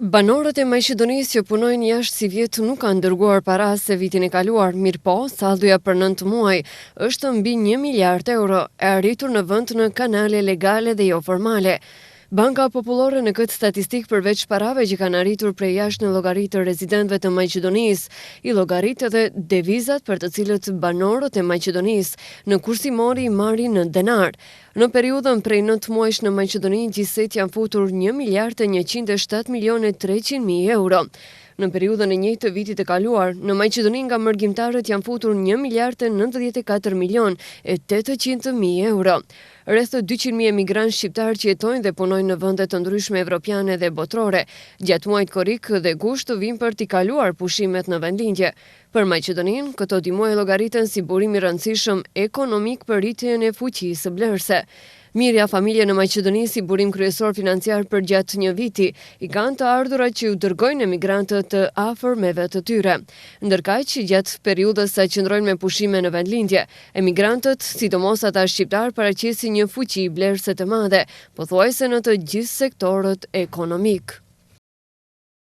Banorët e Maqedonisë që punojnë jashtë si vjet nuk kanë dërguar para se vitin e kaluar, mirëpo saldoja për 9 muaj është mbi 1 miliard euro, e arritur në vend në kanale legale dhe jo formale. Banka Popullore në këtë statistik përveç parave që kanë arritur prej jashtë në llogaritë të rezidentëve të Maqedonisë, i llogarit edhe devizat për të cilët banorët e Maqedonisë në kursimori marrin në denar. Në periudhën prej 9 muajsh në Maqedoni gjithsej janë futur 1 miliard e 107 milionë 300 mijë euro. Në periudhën e njëjtë të vitit të kaluar, në Maqedoni nga mërgjimtarët janë futur 1 miliard e 94 milionë e 800 mijë euro. Rreth 200.000 emigrantë shqiptar që jetojnë dhe punojnë në vende të ndryshme evropiane dhe botrore, gjatë muajit korrik dhe gusht vinë për t'i kaluar pushimet në vendlindje. Për Maqedoninë, këto dy muaj llogariten si burim i rëndësishëm ekonomik për rritjen e fuqisë blerëse. Mirja familje në Maqedoni si burim kryesor financiar për gjatë një viti, i kanë të ardhurat që u dërgojnë emigrantët të afërmeve të tyre. Ndërkaq, gjatë periudhës sa qëndrojnë me pushime në vendlindje, emigrantët, sidomos ata shqiptar, paraqesin një fuqi blerëse të madhe, pothuajse në të gjithë sektorët ekonomik.